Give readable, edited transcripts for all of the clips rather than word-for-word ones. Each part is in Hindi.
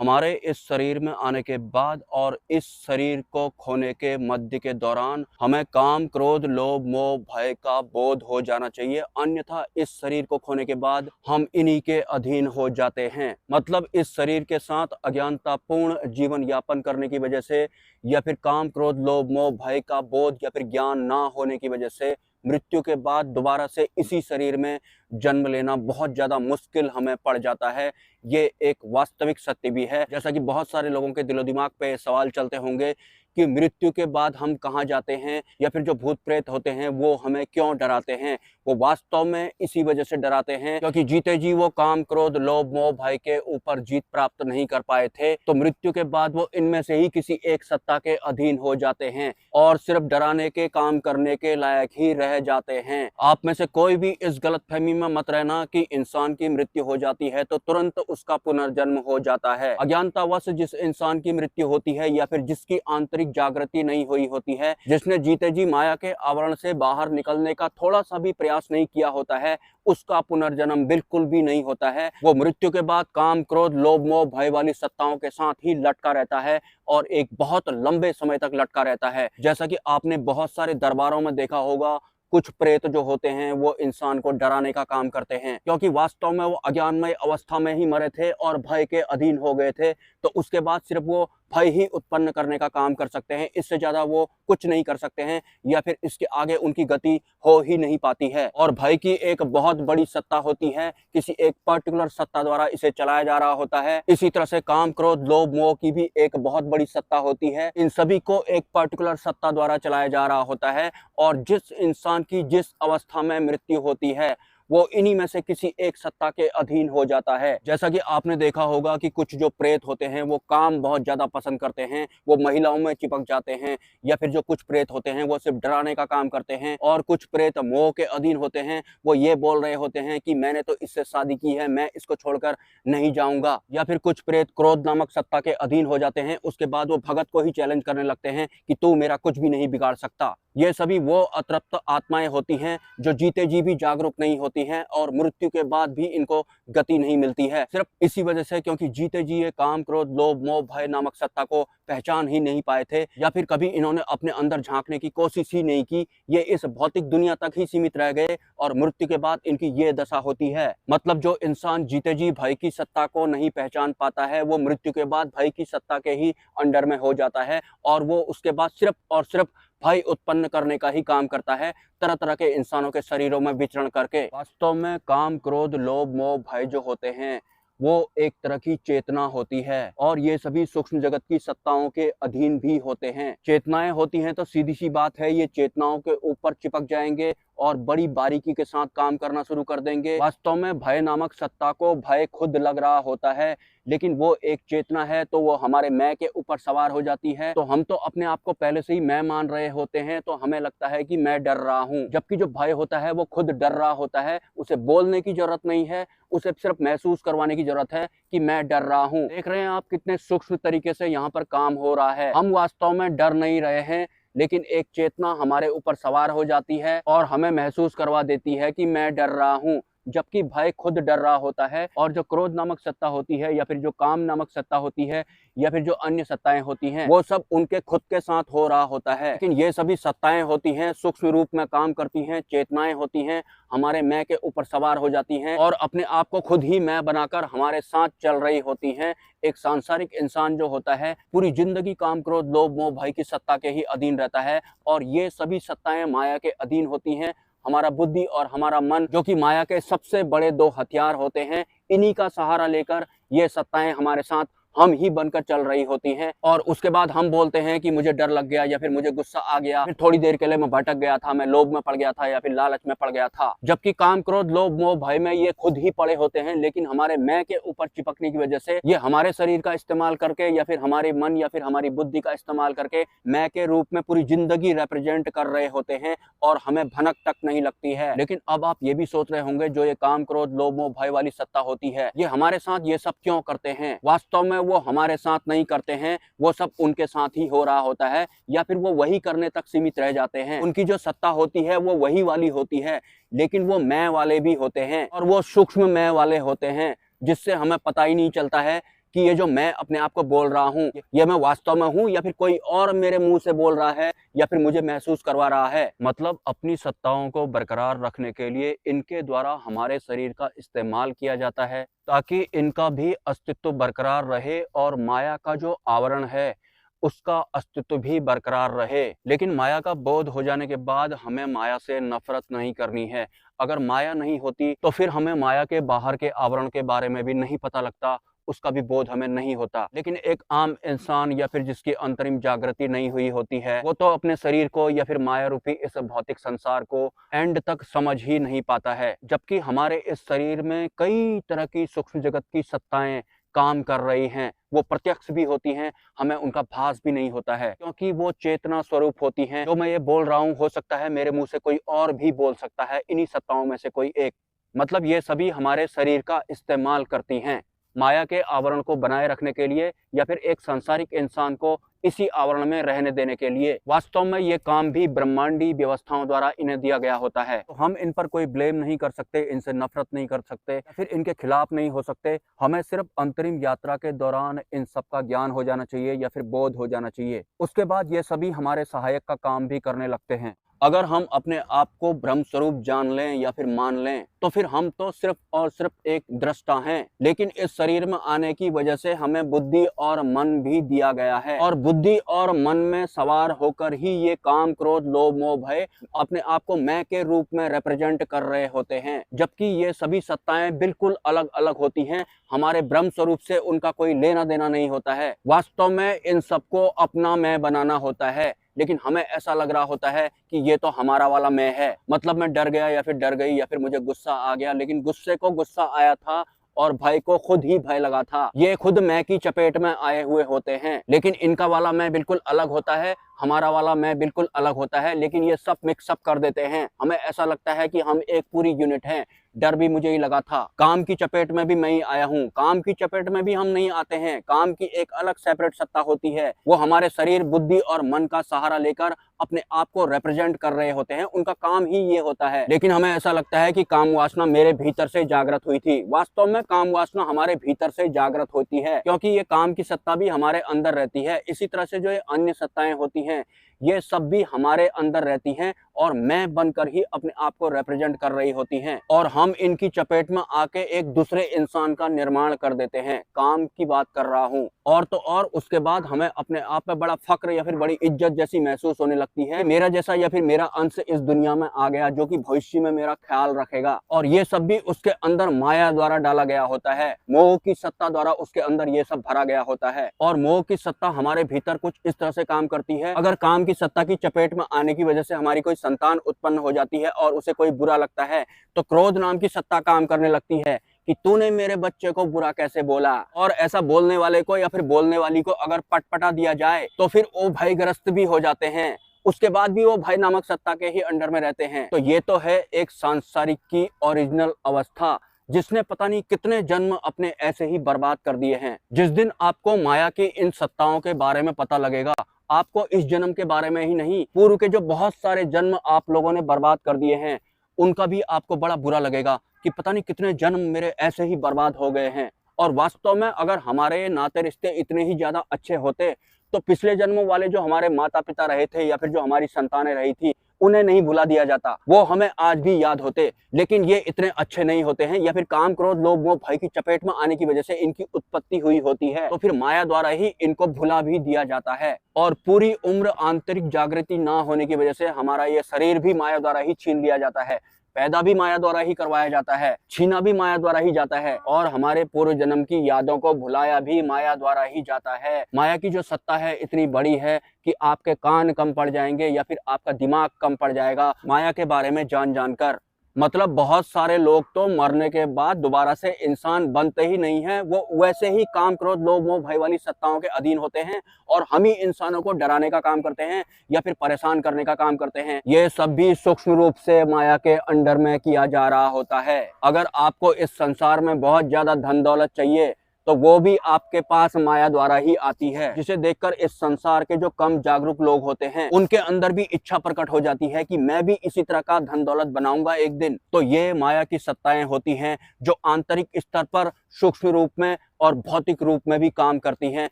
हमारे इस शरीर में आने के बाद और इस शरीर को खोने के मध्य के दौरान हमें काम, क्रोध, लोभ, मोह, भय का बोध हो जाना चाहिए। अन्यथा इस शरीर को खोने के बाद हम इन्हीं के अधीन हो जाते हैं। मतलब इस शरीर के साथ अज्ञानतापूर्ण जीवन यापन करने की वजह से या फिर काम, क्रोध, लोभ, मोह, भय का बोध या फिर ज्ञान ना होने की वजह से मृत्यु के बाद दोबारा से इसी शरीर में जन्म लेना बहुत ज्यादा मुश्किल हमें पड़ जाता है। ये एक वास्तविक सत्य भी है। जैसा कि बहुत सारे लोगों के दिलो दिमाग पे सवाल चलते होंगे कि मृत्यु के बाद हम कहाँ जाते हैं या फिर जो भूत प्रेत होते हैं वो हमें क्यों डराते हैं। वो वास्तव में इसी वजह से डराते हैं क्योंकि जीते जी वो काम, क्रोध, लोभ, मोह, भय के ऊपर जीत प्राप्त नहीं कर पाए थे, तो मृत्यु के बाद वो इनमें से ही किसी एक सत्ता के अधीन हो जाते हैं और सिर्फ डराने के, काम करने के लायक ही रह जाते हैं। आप में से कोई भी इस गलतफहमी में मत रहना कि इंसान की मृत्यु हो जाती है तो तुरंत उसका पुनर्जन्म हो जाता है। अज्ञानतावश जिस इंसान की मृत्यु होती है या फिर जिसकी आंतरिक जागृति नहीं हुई होती है, जिसने जीते जी माया के आवरण से बाहर निकलने का थोड़ा सा भी प्रयास नहीं किया होता है, उसका पुनर्जन्म बिल्कुल भी नहीं होता है। वो मृत्यु के बाद काम, क्रोध, लोभ, मोह, भय वाली सत्ताओं के साथ ही लटका रहता है और एक बहुत लंबे समय तक लटका रहता है। जैसा कि आपने बहुत सारे दरबारों में देखा होगा, कुछ प्रेत जो होते हैं वो इंसान को डराने का काम करते हैं क्योंकि वास्तव में वो अज्ञानमय अवस्था में ही मरे थे और भय के अधीन हो गए थे, तो उसके बाद सिर्फ वो भय ही उत्पन्न करने का काम कर सकते हैं। इससे ज्यादा वो कुछ नहीं कर सकते हैं या फिर इसके आगे उनकी गति हो ही नहीं पाती है। और भय की एक बहुत बड़ी सत्ता होती है, किसी एक पर्टिकुलर सत्ता द्वारा इसे चलाया जा रहा होता है। इसी तरह से काम, क्रोध, लोभ, मोह की भी एक बहुत बड़ी सत्ता होती है। इन सभी को एक पर्टिकुलर सत्ता द्वारा चलाया जा रहा होता है और जिस इंसान की जिस अवस्था में मृत्यु होती है वो इन्हीं में से किसी एक सत्ता के अधीन हो जाता है। जैसा कि आपने देखा होगा कि कुछ जो प्रेत होते हैं वो काम बहुत ज्यादा पसंद करते हैं, वो महिलाओं में चिपक जाते हैं, या फिर जो कुछ प्रेत होते हैं वो सिर्फ डराने का काम करते हैं, और कुछ प्रेत मोह के अधीन होते हैं, वो ये बोल रहे होते हैं कि मैंने तो इससे शादी की है, मैं इसको छोड़कर नहीं जाऊंगा। या फिर कुछ प्रेत क्रोध नामक सत्ता के अधीन हो जाते हैं, उसके बाद वो भगत को ही चैलेंज करने लगते हैं कि तू मेरा कुछ भी नहीं बिगाड़ सकता। ये सभी वो अतृप्त आत्माएं होती हैं जो जीते जी भी जागरूक नहीं होती हैं और मृत्यु के बाद भी इनको गति नहीं मिलती है, सिर्फ इसी वजह से क्योंकि जीते जी ये काम, क्रोध, लोभ, मोह, भय नामक सत्ता को पहचान ही नहीं पाए थे या फिर कभी इन्होंने अपने अंदर झांकने की कोशिश ही नहीं की। ये इस भौतिक दुनिया तक ही सीमित रह गए और मृत्यु के बाद इनकी ये दशा होती है। मतलब जो इंसान जीते जी भय की सत्ता को नहीं पहचान पाता है वो मृत्यु के बाद भय की सत्ता के ही अंडर में हो जाता है और वो उसके बाद सिर्फ और सिर्फ भय उत्पन्न करने का ही काम करता है, तरह तरह के इंसानों के शरीरों में विचरण करके। वास्तव में काम, क्रोध, लोभ, मोह, भय जो होते हैं वो एक तरह की चेतना होती है और ये सभी सूक्ष्म जगत की सत्ताओं के अधीन भी होते हैं। चेतनाएं होती हैं तो सीधी सी बात है, ये चेतनाओं के ऊपर चिपक जाएंगे और बड़ी बारीकी के साथ काम करना शुरू कर देंगे। वास्तव में भय नामक सत्ता को भय खुद लग रहा होता है, लेकिन वो एक चेतना है तो वो हमारे मैं के ऊपर सवार हो जाती है, तो हम तो अपने आप को पहले से ही मैं मान रहे होते हैं, तो हमें लगता है कि मैं डर रहा हूँ। जबकि जो भय होता है वो खुद डर रहा होता है, उसे बोलने की जरूरत नहीं है, उसे सिर्फ महसूस करवाने की जरूरत है कि मैं डर रहा हूँ। देख रहे हैं आप कितने सूक्ष्म तरीके से यहाँ पर काम हो रहा है। हम वास्तव में डर नहीं रहे हैं, लेकिन एक चेतना हमारे ऊपर सवार हो जाती है और हमें महसूस करवा देती है कि मैं डर रहा हूँ, जबकि भय खुद डर रहा होता है। और जो क्रोध नामक सत्ता होती है या फिर जो काम नामक सत्ता होती है या फिर जो अन्य सत्ताएं होती हैं वो सब उनके खुद के साथ हो रहा होता है, लेकिन ये सभी सत्ताएं होती हैं सूक्ष्म रूप में काम करती हैं, चेतनाएं होती हैं, हमारे मैं के ऊपर सवार हो जाती हैं और अपने आप को खुद ही मैं बनाकर हमारे साथ चल रही होती हैं। एक सांसारिक इंसान जो होता है पूरी जिंदगी काम, क्रोध, लोभ, मोह, भय की सत्ता के ही अधीन रहता है और ये सभी सत्ताएं माया के अधीन होती हैं। हमारा बुद्धि और हमारा मन, जो कि माया के सबसे बड़े दो हथियार होते हैं, इन्हीं का सहारा लेकर ये सत्ताएं हमारे साथ हम ही बनकर चल रही होती हैं। और उसके बाद हम बोलते हैं कि मुझे डर लग गया या फिर मुझे गुस्सा आ गया, फिर थोड़ी देर के लिए मैं भटक गया था, मैं लोभ में पड़ गया था या फिर लालच में पड़ गया था। जबकि काम, क्रोध, लोभ, मोह, भय में ये खुद ही पड़े होते हैं, लेकिन हमारे मैं के ऊपर चिपकने की वजह से ये हमारे शरीर का इस्तेमाल करके या फिर हमारे मन या फिर हमारी बुद्धि का इस्तेमाल करके मैं के रूप में पूरी जिंदगी रिप्रेजेंट कर रहे होते हैं और हमें भनक तक नहीं लगती है। लेकिन अब आप ये भी सोच रहे होंगे, जो ये काम, क्रोध, लोभ, मोह, भय वाली सत्ता होती है ये हमारे साथ ये सब क्यों करते हैं? वास्तव में वो हमारे साथ नहीं करते हैं, वो सब उनके साथ ही हो रहा होता है या फिर वो वही करने तक सीमित रह जाते हैं। उनकी जो सत्ता होती है वो वही वाली होती है, लेकिन वो मैं वाले भी होते हैं और वो सूक्ष्म मैं वाले होते हैं, जिससे हमें पता ही नहीं चलता है कि ये जो मैं अपने आप को बोल रहा हूँ ये मैं वास्तव में हूँ या फिर कोई और मेरे मुंह से बोल रहा है या फिर मुझे महसूस करवा रहा है। मतलब अपनी सत्ताओं को बरकरार रखने के लिए इनके द्वारा हमारे शरीर का इस्तेमाल किया जाता है ताकि इनका भी अस्तित्व बरकरार रहे और माया का जो आवरण है उसका अस्तित्व भी बरकरार रहे। लेकिन माया का बोध हो जाने के बाद हमें माया से नफरत नहीं करनी है। अगर माया नहीं होती तो फिर हमें माया के बाहर के आवरण के बारे में भी नहीं पता लगता, उसका भी बोध हमें नहीं होता। लेकिन एक आम इंसान या फिर जिसकी अंतरिम जागृति नहीं हुई होती है वो तो अपने शरीर को या फिर माया रूपी इस भौतिक संसार को एंड तक समझ ही नहीं पाता है। जबकि हमारे इस शरीर में कई तरह की सूक्ष्म जगत की सत्ताएं काम कर रही हैं, वो प्रत्यक्ष भी होती हैं, हमें उनका भास भी नहीं होता है क्योंकि वो चेतना स्वरूप होती हैं। जो मैं ये बोल रहा हूँ हो सकता है मेरे मुंह से कोई और भी बोल सकता है, इन्हीं सत्ताओं में से कोई एक। मतलब ये सभी हमारे शरीर का इस्तेमाल करती हैं माया के आवरण को बनाए रखने के लिए या फिर एक सांसारिक इंसान को इसी आवरण में रहने देने के लिए। वास्तव में ये काम भी ब्रह्मांडी व्यवस्थाओं द्वारा इन्हें दिया गया होता है। तो हम इन पर कोई ब्लेम नहीं कर सकते, इनसे नफरत नहीं कर सकते या फिर इनके खिलाफ नहीं हो सकते। हमें सिर्फ अंतरिम यात्रा के दौरान इन सब का ज्ञान हो जाना चाहिए या फिर बोध हो जाना चाहिए। उसके बाद ये सभी हमारे सहायक का काम भी करने लगते हैं। अगर हम अपने आप को ब्रह्म स्वरूप जान लें या फिर मान लें तो फिर हम तो सिर्फ और सिर्फ एक दृष्टा हैं। लेकिन इस शरीर में आने की वजह से हमें बुद्धि और मन भी दिया गया है और बुद्धि और मन में सवार होकर ही ये काम क्रोध लोभ मोह भय अपने आप को मैं के रूप में रिप्रेजेंट कर रहे होते हैं। जबकि ये सभी सत्ताएं बिल्कुल अलग अलग होती हैं, हमारे ब्रह्म स्वरूप से उनका कोई लेना देना नहीं होता है। वास्तव में इन सबको अपना मैं बनाना होता है, लेकिन हमें ऐसा लग रहा होता है कि ये तो हमारा वाला मैं है। मतलब मैं डर गया या फिर डर गई या फिर मुझे गुस्सा आ गया, लेकिन गुस्से को गुस्सा आया था और भय को खुद ही भय लगा था। ये खुद मैं की चपेट में आए हुए होते हैं, लेकिन इनका वाला मैं बिल्कुल अलग होता है, हमारा वाला मैं बिल्कुल अलग होता है। लेकिन ये सब मिक्सअप कर देते हैं, हमें ऐसा लगता है कि हम एक पूरी यूनिट हैं। डर भी मुझे ही लगा था, काम की चपेट में भी मैं ही आया हूँ। काम की चपेट में भी हम नहीं आते हैं, काम की एक अलग सेपरेट सत्ता होती है, वो हमारे शरीर बुद्धि और मन का सहारा लेकर अपने आप को रिप्रेजेंट कर रहे होते हैं, उनका काम ही ये होता है। लेकिन हमें ऐसा लगता है कि काम वासना मेरे भीतर से जागृत हुई थी। वास्तव में काम वासना हमारे भीतर से जागृत होती है क्योंकि ये काम की सत्ता भी हमारे अंदर रहती है। इसी तरह से जो ये अन्य सत्ताएं होती हैं ये सब भी हमारे अंदर रहती हैं और मैं बनकर ही अपने आप को रिप्रेजेंट कर रही होती हैं और हम इनकी चपेट में आके एक दूसरे इंसान का निर्माण कर देते हैं। काम की बात कर रहा हूँ। और तो और उसके बाद हमें अपने आप में बड़ा फक्र या फिर बड़ी इज्जत जैसी महसूस होने लगती है, मेरा जैसा या फिर मेरा अंश इस दुनिया में आ गया जो कि भविष्य में मेरा ख्याल रखेगा। और ये सब भी उसके अंदर माया द्वारा डाला गया होता है, मोह की सत्ता द्वारा उसके अंदर ये सब भरा गया होता है। और मोह की सत्ता हमारे भीतर कुछ इस तरह से काम करती है, अगर काम की सत्ता की चपेट में आने की वजह से हमारी कोई संतान उत्पन्न हो जाती है और उसे कोई बुरा लगता है तो क्रोध नाम की सत्ता काम करने लगती है कि तूने मेरे बच्चे को बुरा कैसे बोला। और ऐसा बोलने वाले को या फिर बोलने वाली को अगर पटपटा दिया जाए तो फिर वो भयग्रस्त भी हो जाते हैं, उसके बाद भी वो भय नामक सत्ता के ही अंडर में रहते हैं। तो ये तो है एक सांसारिक की ओरिजिनल अवस्था जिसने पता नहीं कितने जन्म अपने ऐसे ही बर्बाद कर दिए हैं। जिस दिन आपको माया की इन सत्ताओं के बारे में पता लगेगा, आपको इस जन्म के बारे में ही नहीं पूर्व के जो बहुत सारे जन्म आप लोगों ने बर्बाद कर दिए हैं उनका भी आपको बड़ा बुरा लगेगा कि पता नहीं कितने जन्म मेरे ऐसे ही बर्बाद हो गए हैं। और वास्तव में अगर हमारे नाते रिश्ते इतने ही ज्यादा अच्छे होते तो पिछले जन्मों वाले जो हमारे माता पिता रहे थे या फिर जो हमारी संतानें रही थी उन्हें नहीं भुला दिया जाता, वो हमें आज भी याद होते। लेकिन ये इतने अच्छे नहीं होते हैं या फिर काम क्रोध लोभ मोह भय की चपेट में आने की वजह से इनकी उत्पत्ति हुई होती है तो फिर माया द्वारा ही इनको भुला भी दिया जाता है। और पूरी उम्र आंतरिक जागृति ना होने की वजह से हमारा ये शरीर भी माया द्वारा ही छीन लिया जाता है, पैदा भी माया द्वारा ही करवाया जाता है, छीना भी माया द्वारा ही जाता है और हमारे पूर्व जन्म की यादों को भुलाया भी माया द्वारा ही जाता है। माया की जो सत्ता है इतनी बड़ी है कि आपके कान कम पड़ जाएंगे या फिर आपका दिमाग कम पड़ जाएगा माया के बारे में जान जानकर। मतलब बहुत सारे लोग तो मरने के बाद दोबारा से इंसान बनते ही नहीं है, वो वैसे ही काम क्रोध लोभ मोह भय वाली सत्ताओं के अधीन होते हैं और हम ही इंसानों को डराने का काम करते हैं या फिर परेशान करने का काम करते हैं। ये सब भी सूक्ष्म रूप से माया के अंडर में किया जा रहा होता है। अगर आपको इस संसार में बहुत ज्यादा धन दौलत चाहिए तो वो भी आपके पास माया द्वारा ही आती है, जिसे देखकर इस संसार के जो कम जागरूक लोग होते हैं उनके अंदर भी इच्छा प्रकट हो जाती है कि मैं भी इसी तरह का धन दौलत बनाऊंगा एक दिन। तो ये माया की सत्ताएं होती हैं जो आंतरिक स्तर पर सूक्ष्म रूप में और भौतिक रूप में भी काम करती हैं,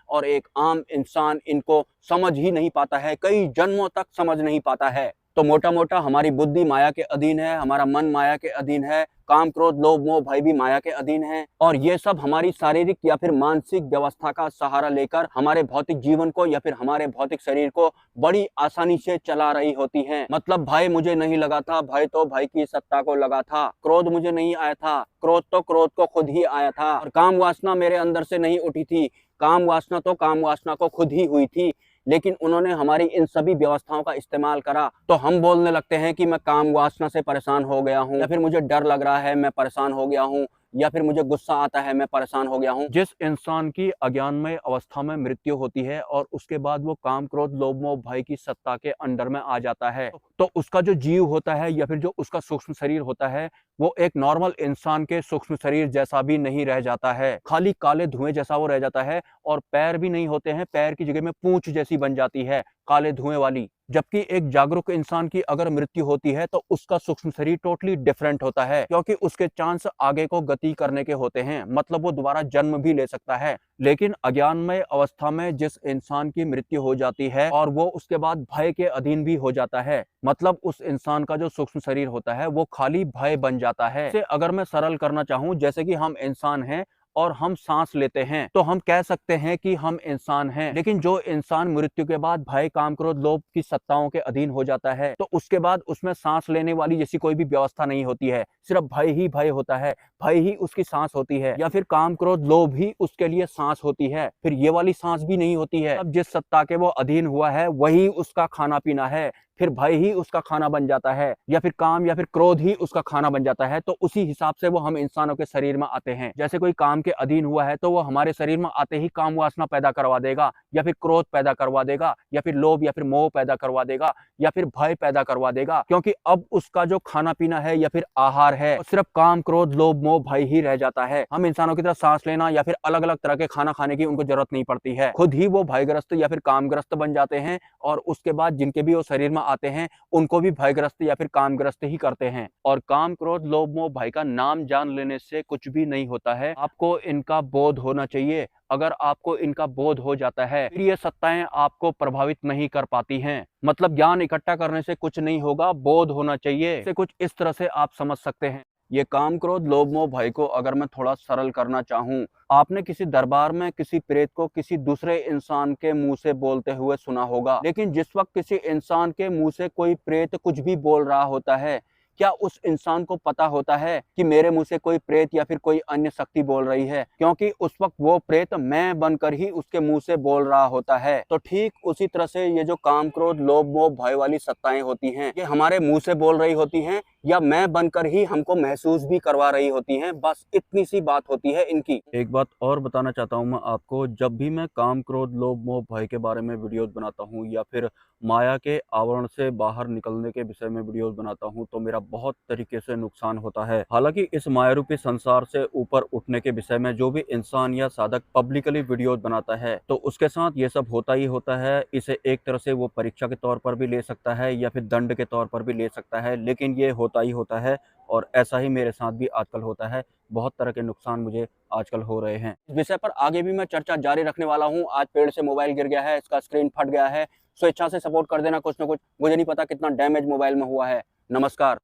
और एक आम इंसान इनको समझ ही नहीं पाता है, कई जन्मों तक समझ नहीं पाता है। तो मोटा मोटा हमारी बुद्धि माया के अधीन है, हमारा मन माया के अधीन है, काम क्रोध लोभ मोह भय भी माया के अधीन है, और ये सब हमारी शारीरिक या फिर मानसिक व्यवस्था का सहारा लेकर हमारे भौतिक जीवन को या फिर हमारे भौतिक शरीर को बड़ी आसानी से चला रही होती हैं। मतलब भय मुझे नहीं लगा था, भय तो भय की सत्ता को लगा था। क्रोध मुझे नहीं आया था, क्रोध तो क्रोध को खुद ही आया था। और काम वासना मेरे अंदर से नहीं उठी थी, काम वासना तो काम वासना को खुद ही हुई थी। लेकिन उन्होंने हमारी इन सभी व्यवस्थाओं का इस्तेमाल करा, तो हम बोलने लगते हैं कि मैं काम वासना से परेशान हो गया हूँ, या फिर मुझे डर लग रहा है मैं परेशान हो गया हूँ, या फिर मुझे गुस्सा आता है मैं परेशान हो गया हूँ। जिस इंसान की अज्ञानमय अवस्था में मृत्यु होती है और उसके बाद वो काम क्रोध लोभ मोह भय की सत्ता के अंडर में आ जाता है, तो उसका जो जीव होता है या फिर जो उसका सूक्ष्म शरीर होता है वो एक नॉर्मल इंसान के सूक्ष्म शरीर जैसा भी नहीं रह जाता है, खाली काले धुएं जैसा वो रह जाता है। और पैर भी नहीं होते हैं, पैर की जगह में पूंछ जैसी बन जाती है, काले धुएं वाली। जबकि एक जागरूक इंसान की अगर मृत्यु होती है तो उसका सूक्ष्म शरीर टोटली डिफरेंट होता है, क्योंकि उसके चांस आगे को गति करने के होते हैं, मतलब वो दोबारा जन्म भी ले सकता है। लेकिन अज्ञानमय अवस्था में जिस इंसान की मृत्यु हो जाती है और वो उसके बाद भय के अधीन भी हो जाता है, मतलब उस इंसान का जो सूक्ष्म शरीर होता है वो खाली भय बन जाता है। इसे अगर मैं सरल करना चाहूं, जैसे कि हम इंसान हैं और हम सांस लेते हैं, तो हम कह सकते हैं कि हम इंसान हैं। लेकिन जो इंसान मृत्यु के बाद भय काम क्रोध लोभ की सत्ताओं के अधीन हो जाता है, तो उसके बाद उसमें सांस लेने वाली जैसी कोई भी व्यवस्था नहीं होती है, सिर्फ भय ही भय होता है, भय ही उसकी सांस होती है, या फिर काम क्रोध लोभ ही उसके लिए सांस होती है, फिर ये वाली सांस भी नहीं होती है। अब जिस सत्ता के वो अधीन हुआ है वही उसका खाना पीना है, फिर भय ही उसका खाना बन जाता है, या फिर काम या फिर क्रोध ही उसका खाना बन जाता है। तो उसी हिसाब से वो हम इंसानों के शरीर में आते हैं। जैसे कोई काम के अधीन हुआ है तो वो हमारे शरीर में आते ही काम वासना पैदा करवा देगा, या फिर क्रोध पैदा करवा देगा, या फिर लोभ या फिर मोह पैदा करवा देगा, या फिर भय पैदा करवा देगा, क्योंकि अब उसका जो खाना पीना है या फिर आहार है सिर्फ काम क्रोध लोभ मोह भय ही रह जाता है। हम इंसानों की तरह सांस लेना या फिर अलग अलग तरह के खाना खाने की उनको जरूरत नहीं पड़ती है, खुद ही वो भयग्रस्त या फिर कामग्रस्त बन जाते हैं, और उसके बाद जिनके भी वो शरीर में आते हैं उनको भी भयग्रस्त या फिर कामग्रस्त ही करते हैं। और काम क्रोध लोभ मोह भय का नाम जान लेने से कुछ भी नहीं होता है, आपको इनका बोध होना चाहिए। अगर आपको इनका बोध हो जाता है फिर ये सत्ताएं आपको प्रभावित नहीं कर पाती हैं। मतलब ज्ञान इकट्ठा करने से कुछ नहीं होगा, बोध होना चाहिए। इसे कुछ इस तरह से आप समझ सकते हैं। ये काम क्रोध लोभ मोह भय को अगर मैं थोड़ा सरल करना चाहूँ, आपने किसी दरबार में किसी प्रेत को किसी दूसरे इंसान के मुंह से बोलते हुए सुना होगा, लेकिन जिस वक्त किसी इंसान के मुंह से कोई प्रेत कुछ भी बोल रहा होता है, क्या उस इंसान को पता होता है कि मेरे मुंह से कोई प्रेत या फिर कोई अन्य शक्ति बोल रही है? क्योंकि उस वक्त वो प्रेत मैं बनकर ही उसके मुंह से बोल रहा होता है। तो ठीक उसी तरह से ये जो काम क्रोध लोभ मोह भय वाली सत्ताएं होती हैं, ये हमारे मुंह से बोल रही होती हैं या मैं बनकर ही हमको महसूस भी करवा रही होती हैं। बस इतनी सी बात होती है इनकी। एक बात और बताना चाहता हूँ मैं आपको, जब भी मैं काम क्रोध लोभ मोह भय के बारे में वीडियोस बनाता हूँ या फिर माया के आवरण से बाहर निकलने के विषय में वीडियोस बनाता हूँ, तो मेरा बहुत तरीके से नुकसान होता है। हालांकि इस माया रूपी संसार से ऊपर उठने के विषय में जो भी इंसान या साधक पब्लिकली वीडियोस बनाता है, तो उसके साथ ये सब होता ही होता है। इसे एक तरह से वो परीक्षा के तौर पर भी ले सकता है या फिर दंड के तौर पर भी ले सकता है, लेकिन ये होता ही होता है। और ऐसा ही मेरे साथ भी आजकल होता है। बहुत तरह के नुकसान मुझे आजकल हो रहे हैं। इस विषय पर आगे भी मैं चर्चा जारी रखने वाला हूँ। आज पेड़ से मोबाइल गिर गया है, इसका स्क्रीन फट गया है, स्वेच्छा से सपोर्ट कर देना कुछ ना कुछ। मुझे नहीं पता कितना डैमेज मोबाइल में हुआ है। नमस्कार।